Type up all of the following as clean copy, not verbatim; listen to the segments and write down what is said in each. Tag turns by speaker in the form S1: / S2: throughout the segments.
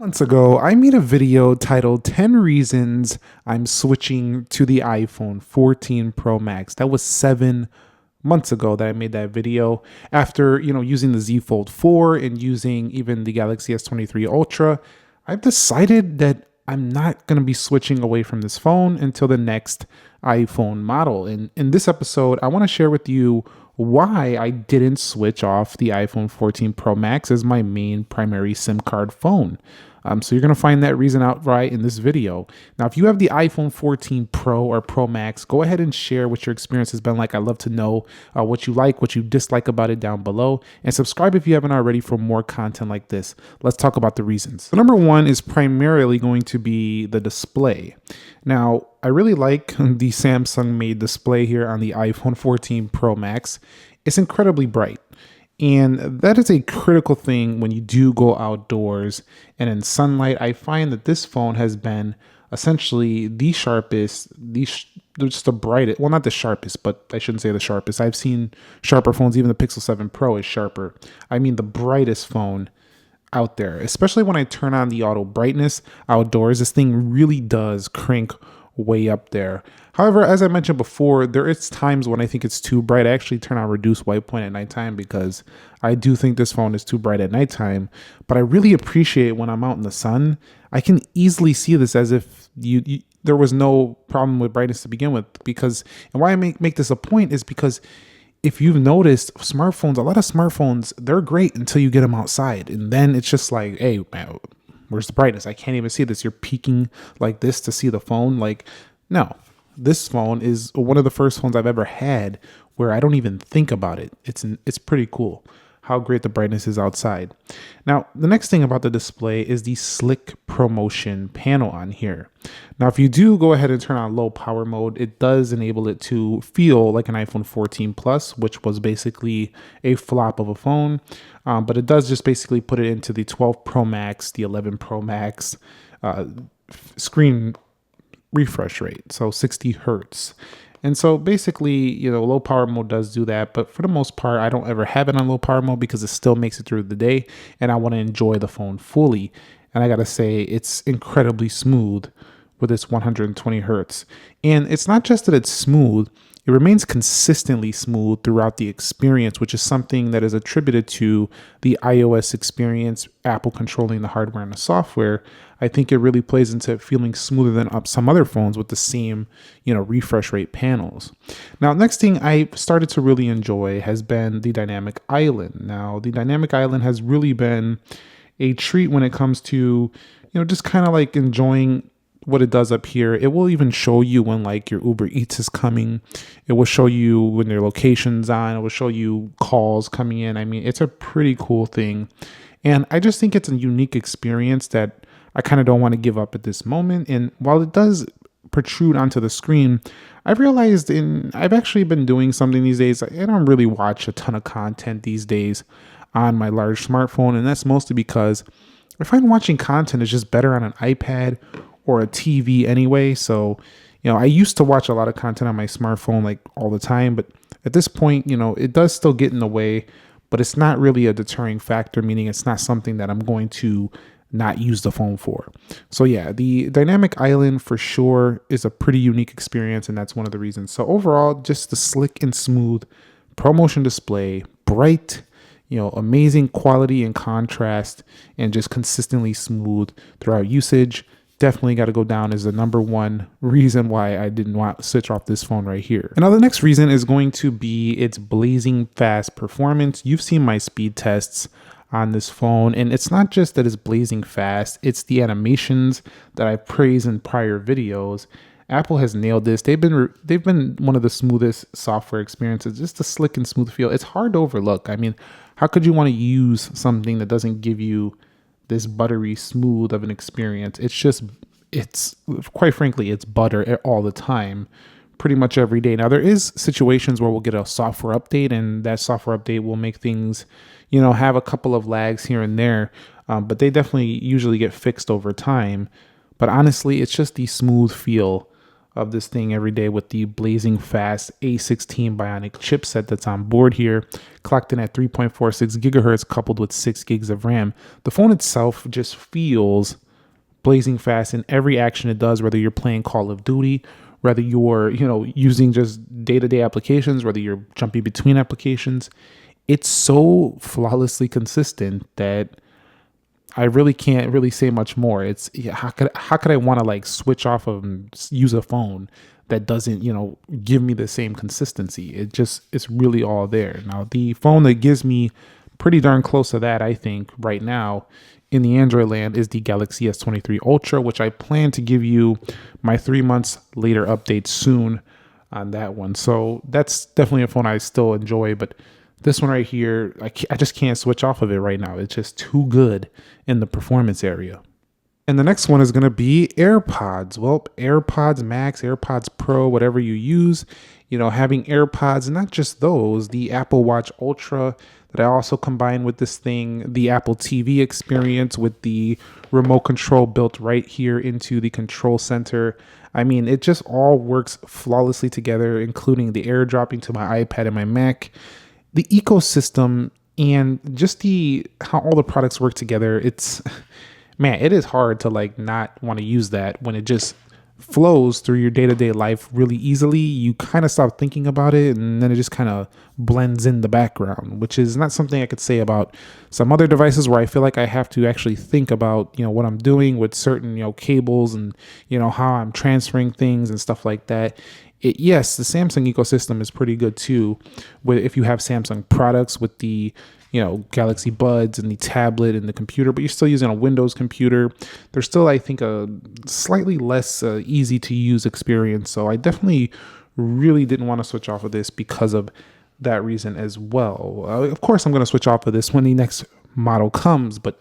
S1: Months ago, I made a video titled 10 Reasons I'm Switching to the iPhone 14 Pro Max. That was 7 months ago that I made that video after, using the Z Fold 4 and using even the Galaxy S23 Ultra. I've decided that I'm not going to be switching away from this phone until the next iPhone model. And in this episode, I want to share with you why I didn't switch off the iPhone 14 Pro Max as my main primary SIM card phone. So you're going to find that reason out right in this video. Now, if you have the iPhone 14 Pro or Pro Max, go ahead and share what your experience has been like. I'd love to know what you like, what you dislike about it down below. And subscribe if you haven't already for more content like this. Let's talk about the reasons. So number one is primarily going to be the display. Now, I really like the Samsung made display here on the iPhone 14 Pro Max. It's incredibly bright. And that is a critical thing when you do go outdoors and in sunlight. I find that this phone has been essentially the sharpest, just the brightest, well, not the sharpest, but I shouldn't say the sharpest. I've seen sharper phones, even the Pixel 7 Pro is sharper. I mean, the brightest phone out there, especially when I turn on the auto brightness outdoors. This thing really does crank way up there. However, as I mentioned before, there is times when I think it's too bright. I actually turn on reduce white point at nighttime because I do think this phone is too bright at nighttime. But I really appreciate when I'm out in the sun. I can easily see this as if there was no problem with brightness to begin with. Because, and why I make this a point is because if you've noticed, smartphones, a lot of smartphones, they're great until you get them outside. And then it's just like, hey, man, where's the brightness? I can't even see this. You're peeking like this to see the phone. Like, no, this phone is one of the first phones I've ever had where I don't even think about it. It's pretty cool how great the brightness is outside. Now, the next thing about the display is the slick ProMotion panel on here. Now, if you do go ahead and turn on low power mode, it does enable it to feel like an iPhone 14 Plus, which was basically a flop of a phone. But it does just basically put it into the 12 Pro Max, the 11 Pro Max screen refresh rate, so 60 hertz. And so basically, low power mode does do that. But for the most part, I don't ever have it on low power mode because it still makes it through the day. And I want to enjoy the phone fully. And I got to say, it's incredibly smooth with its 120 hertz. And it's not just that it's smooth, it remains consistently smooth throughout the experience, which is something that is attributed to the iOS experience, Apple controlling the hardware and the software. I think it really plays into it feeling smoother than some other phones with the same, refresh rate panels. Now, next thing I started to really enjoy has been the dynamic island. Now, the dynamic island has really been a treat when it comes to, just kind of like enjoying what it does up here. It will even show you when like your Uber Eats is coming. It will show you when your location's on. It will show you calls coming in. I mean, it's a pretty cool thing. And I just think it's a unique experience that I kind of don't want to give up at this moment. And while it does protrude onto the screen, I've realized I've actually been doing something these days. I don't really watch a ton of content these days on my large smartphone. And that's mostly because I find watching content is just better on an iPad or a TV anyway. So, I used to watch a lot of content on my smartphone like all the time, but at this point, it does still get in the way, but it's not really a deterring factor, meaning it's not something that I'm going to not use the phone for. So yeah, the dynamic island for sure is a pretty unique experience, and that's one of the reasons. So overall, just the slick and smooth ProMotion display, bright, amazing quality and contrast, and just consistently smooth throughout usage. Definitely got to go down as the number one reason why I didn't want to switch off this phone right here. And now the next reason is going to be its blazing fast performance. You've seen my speed tests on this phone, and it's not just that it's blazing fast, it's the animations that I praised in prior videos. Apple has nailed this. They've been one of the smoothest software experiences, just a slick and smooth feel. It's hard to overlook. I mean, how could you want to use something that doesn't give you this buttery smooth of an experience? It's quite frankly, it's butter all the time, pretty much every day. Now, there is situations where we'll get a software update, and that software update will make things, have a couple of lags here and there, but they definitely usually get fixed over time. But honestly, it's just the smooth feel of this thing every day with the blazing fast A16 Bionic chipset that's on board here, clocked in at 3.46 gigahertz coupled with 6 gigs of RAM. The phone itself just feels blazing fast in every action it does, whether you're playing Call of Duty, whether you're, using just day-to-day applications, whether you're jumping between applications. It's so flawlessly consistent that I really can't really say much more. It's how could I want to like switch off of and use a phone that doesn't, give me the same consistency. It's really all there. Now, the phone that gives me pretty darn close to that, I think, right now in the Android land is the Galaxy S23 Ultra, which I plan to give you my 3 months later update soon on that one. So that's definitely a phone I still enjoy, but this one right here, I just can't switch off of it right now. It's just too good in the performance area. And the next one is going to be AirPods. Well, AirPods Max, AirPods Pro, whatever you use, having AirPods, and not just those, the Apple Watch Ultra that I also combine with this thing, the Apple TV experience with the remote control built right here into the control center. I mean, it just all works flawlessly together, including the AirDropping to my iPad and my Mac. The ecosystem and just how all the products work together, it is hard to like not want to use that when it just flows through your day-to-day life really easily. You kind of stop thinking about it, and then it just kind of blends in the background, which is not something I could say about some other devices where I feel like I have to actually think about, what I'm doing with certain, cables and, how I'm transferring things and stuff like that. Yes, the Samsung ecosystem is pretty good too. If you have Samsung products with the Galaxy Buds and the tablet and the computer, but you're still using a Windows computer, there's still, I think, a slightly less easy to use experience. So I definitely really didn't want to switch off of this because of that reason as well. Of course, I'm going to switch off of this when the next model comes, but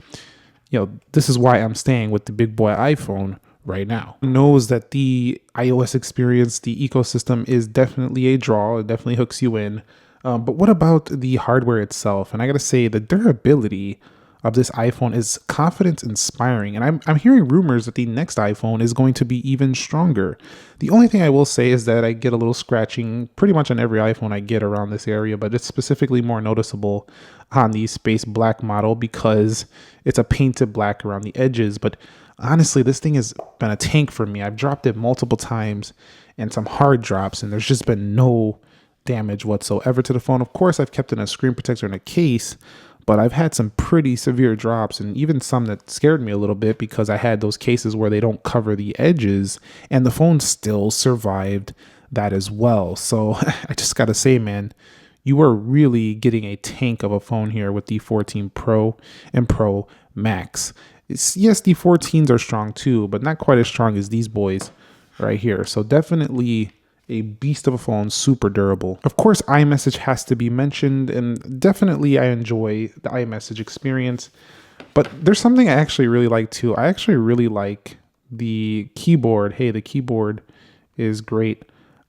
S1: this is why I'm staying with the big boy iPhone right now. Knows that the iOS experience, the ecosystem is definitely a draw. It definitely hooks you in. But what about the hardware itself? And I gotta say, the durability of this iPhone is confidence inspiring. And I'm hearing rumors that the next iPhone is going to be even stronger. The only thing I will say is that I get a little scratching pretty much on every iPhone I get around this area, but it's specifically more noticeable on the space black model because it's a painted black around the edges. But honestly, this thing has been a tank for me. I've dropped it multiple times and some hard drops, and there's just been no damage whatsoever to the phone. Of course, I've kept in a screen protector in a case, but I've had some pretty severe drops and even some that scared me a little bit because I had those cases where they don't cover the edges and the phone still survived that as well. So I just gotta say, man, you are really getting a tank of a phone here with the 14 Pro and Pro Max. Yes, the 14s are strong too, but not quite as strong as these boys right here. So definitely a beast of a phone, super durable. Of course, iMessage has to be mentioned, and definitely I enjoy the iMessage experience. But there's something I actually really like too. I actually really like the keyboard. Hey, the keyboard is great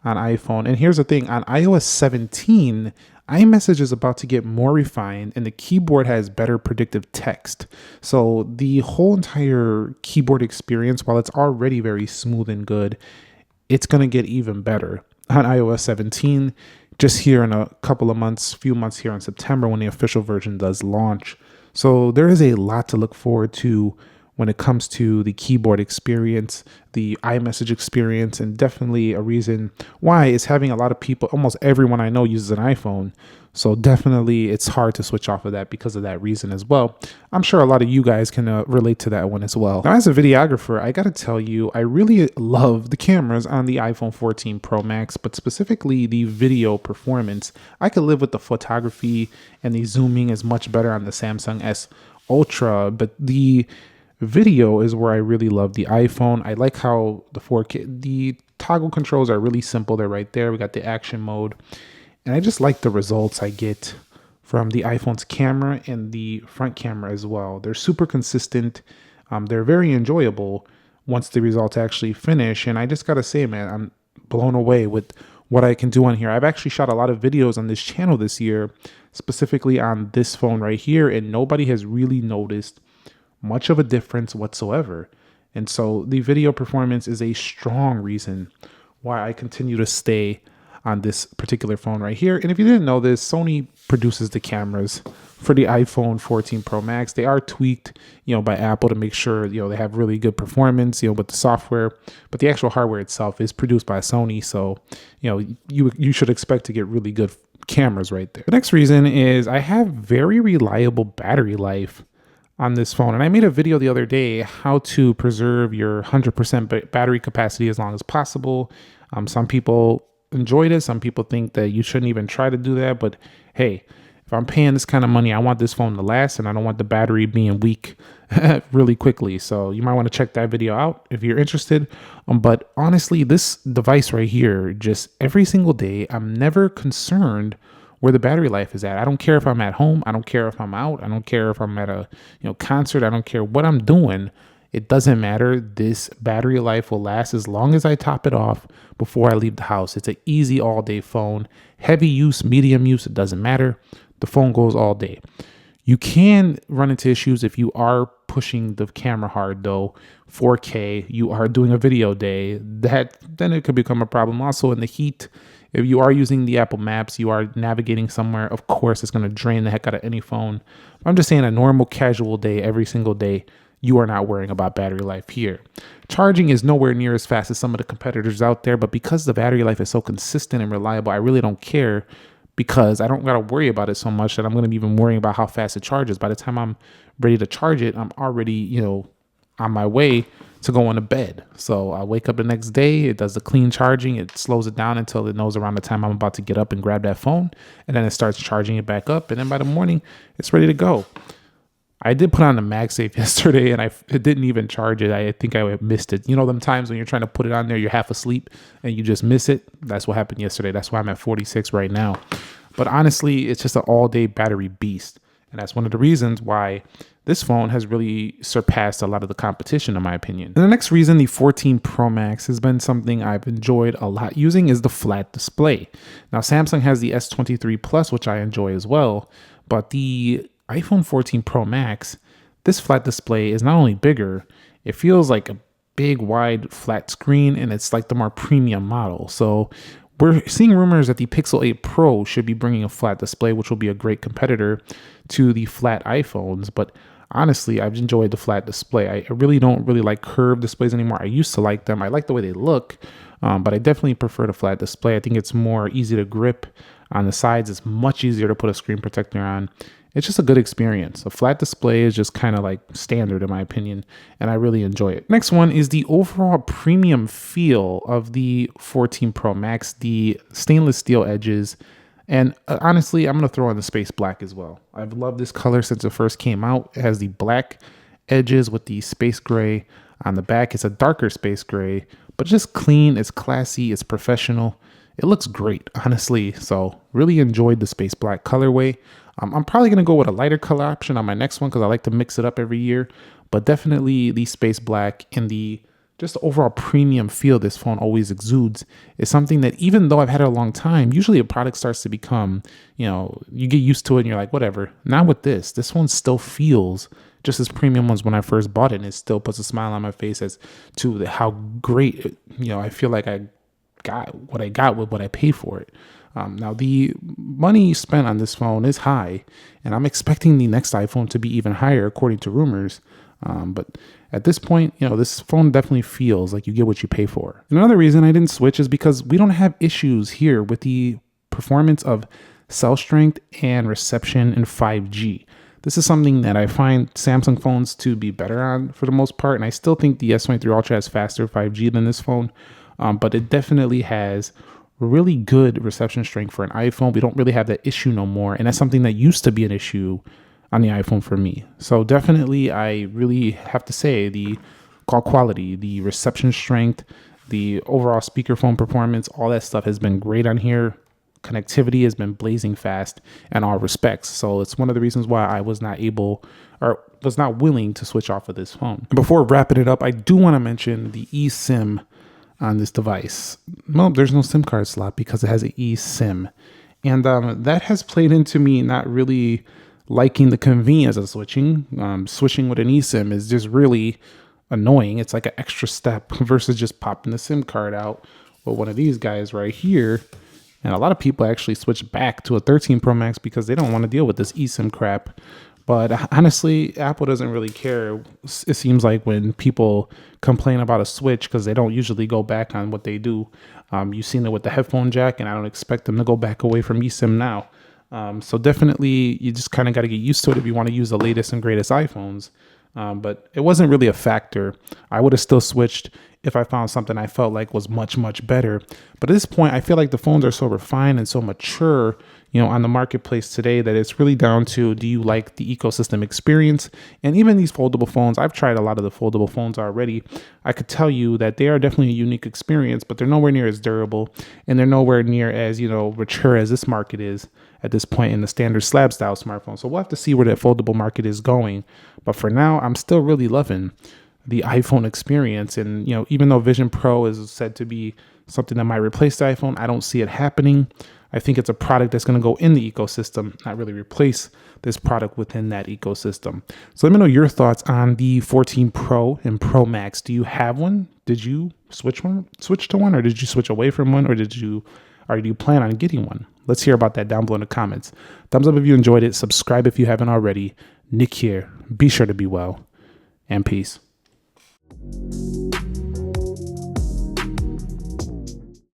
S1: on iPhone. And here's the thing, on iOS 17, iMessage is about to get more refined and the keyboard has better predictive text. So the whole entire keyboard experience, while it's already very smooth and good, it's going to get even better on iOS 17 just here in a couple of months, few months here in September when the official version does launch. So there is a lot to look forward to when it comes to the keyboard experience, the iMessage experience, and definitely a reason why is having a lot of people, almost everyone I know uses an iPhone. So definitely it's hard to switch off of that because of that reason as well. I'm sure a lot of you guys can relate to that one as well. Now, as a videographer, I got to tell you, I really love the cameras on the iPhone 14 Pro Max, but specifically the video performance. I could live with the photography and the zooming is much better on the Samsung S Ultra, but the video is where I really love the iPhone. I like how the 4K, the toggle controls are really simple. They're right there. We got the action mode. And I just like the results I get from the iPhone's camera and the front camera as well. They're super consistent. They're very enjoyable once the results actually finish. And I just got to say, man, I'm blown away with what I can do on here. I've actually shot a lot of videos on this channel this year, specifically on this phone right here. And nobody has really noticed much of a difference whatsoever. And so the video performance is a strong reason why I continue to stay on this particular phone right here. And if you didn't know this, Sony produces the cameras for the iPhone 14 Pro Max. They are tweaked, by Apple to make sure, they have really good performance, with the software, but the actual hardware itself is produced by Sony. So, you should expect to get really good cameras right there. The next reason is I have very reliable battery life on this phone. And I made a video the other day how to preserve your 100% battery capacity as long as possible. Some people enjoy this. Some people think that you shouldn't even try to do that. But hey, if I'm paying this kind of money, I want this phone to last, and I don't want the battery being weak really quickly. So you might want to check that video out if you're interested. But honestly, this device right here, just every single day, I'm never concerned where the battery life is at. I don't care if I'm at home. I don't care if I'm out. I don't care if I'm at a concert. I don't care what I'm doing. It doesn't matter. This battery life will last as long as I top it off before I leave the house. It's an easy all day phone. Heavy use, medium use, it doesn't matter. The phone goes all day. You can run into issues if you are pushing the camera hard though. 4K, you are doing a video day, then it could become a problem. Also in the heat, if you are using the Apple Maps, you are navigating somewhere, of course it's going to drain the heck out of any phone. I'm just saying a normal casual day, every single day, you are not worrying about battery life here. Charging is nowhere near as fast as some of the competitors out there, but because the battery life is so consistent and reliable, I really don't care, because I don't got to worry about it so much that I'm going to be even worrying about how fast it charges. By the time I'm ready to charge it, I'm already, on my way to go to bed. So I wake up the next day, it does the clean charging, it slows it down until it knows around the time I'm about to get up and grab that phone, and then it starts charging it back up, and then by the morning, it's ready to go. I did put on the MagSafe yesterday, and it didn't even charge it. I think I missed it. Them times when you're trying to put it on there, you're half asleep, and you just miss it? That's what happened yesterday. That's why I'm at 46 right now. But honestly, it's just an all-day battery beast, and that's one of the reasons why this phone has really surpassed a lot of the competition, in my opinion. And the next reason the 14 Pro Max has been something I've enjoyed a lot using is the flat display. Now, Samsung has the S23 Plus, which I enjoy as well, but the iPhone 14 Pro Max, this flat display is not only bigger, it feels like a big, wide, flat screen, and it's like the more premium model. So we're seeing rumors that the Pixel 8 Pro should be bringing a flat display, which will be a great competitor to the flat iPhones. But honestly, I've enjoyed the flat display. I really don't like curved displays anymore. I used to like them. I like the way they look, but I definitely prefer the flat display. I think it's more easy to grip on the sides. It's much easier to put a screen protector on. It's just a good experience. A flat display is just kind of like standard in my opinion, and I really enjoy it. Next one is the overall premium feel of the 14 Pro Max, the stainless steel edges, and honestly, I'm going to throw in the space black as well. I've loved this color since it first came out. It has the black edges with the space gray on the back. It's a darker space gray, but just clean, it's classy, it's professional. It looks great, honestly. So really enjoyed the space black colorway. I'm probably going to go with a lighter color option on my next one because I like to mix it up every year. But definitely the space black and the just the overall premium feel this phone always exudes is something that even though I've had it a long time, usually a product starts to become, you get used to it and you're like, whatever. Not with this. This one still feels just as premium was when I first bought it, and it still puts a smile on my face as to how great, I feel like I got what I got with what I paid for it. Now, the money spent on this phone is high, and I'm expecting the next iPhone to be even higher, according to rumors. But at this point, this phone definitely feels like you get what you pay for. And another reason I didn't switch is because we don't have issues here with the performance of cell strength and reception in 5G. This is something that I find Samsung phones to be better on for the most part, and I still think the S23 Ultra has faster 5G than this phone, but it definitely has really good reception strength for an iPhone. We don't really have that issue no more, and that's something that used to be an issue on the iPhone for me. So definitely, I really have to say the call quality, the reception strength, the overall speakerphone performance, all that stuff has been great on here. Connectivity has been blazing fast in all respects. So it's one of the reasons why I was not able or was not willing to switch off of this phone. Before wrapping it up, I do want to mention the eSIM on this device. Well, there's no SIM card slot because it has an eSIM. And that has played into me not really liking the convenience of switching. Switching with an eSIM is just really annoying. It's like an extra step versus just popping the SIM card out with one of these guys right here. And a lot of people actually switch back to a 13 Pro Max because they don't want to deal with this eSIM crap. But honestly, Apple doesn't really care. It seems like when people complain about a switch because they don't usually go back on what they do. You've seen it with the headphone jack, and I don't expect them to go back away from eSIM now. So definitely, you just kind of got to get used to it if you want to use the latest and greatest iPhones. But it wasn't really a factor. I would have still switched if I found something I felt like was much, much better. But at this point, I feel like the phones are so refined and so mature, on the marketplace today that it's really down to, do you like the ecosystem experience? And even these foldable phones, I've tried a lot of the foldable phones already. I could tell you that they are definitely a unique experience, but they're nowhere near as durable, and they're nowhere near as, mature as this market is at this point in the standard slab style smartphone. So we'll have to see where that foldable market is going. But for now, I'm still really loving the iPhone experience. And, even though Vision Pro is said to be something that might replace the iPhone, I don't see it happening. I think it's a product that's going to go in the ecosystem, not really replace this product within that ecosystem. So let me know your thoughts on the 14 Pro and Pro Max. Do you have one? Did you switch to one, or did you switch away from one, or do you plan on getting one? Let's hear about that down below in the comments. Thumbs up if you enjoyed it. Subscribe if you haven't already. Nick here. Be sure to be well, and peace.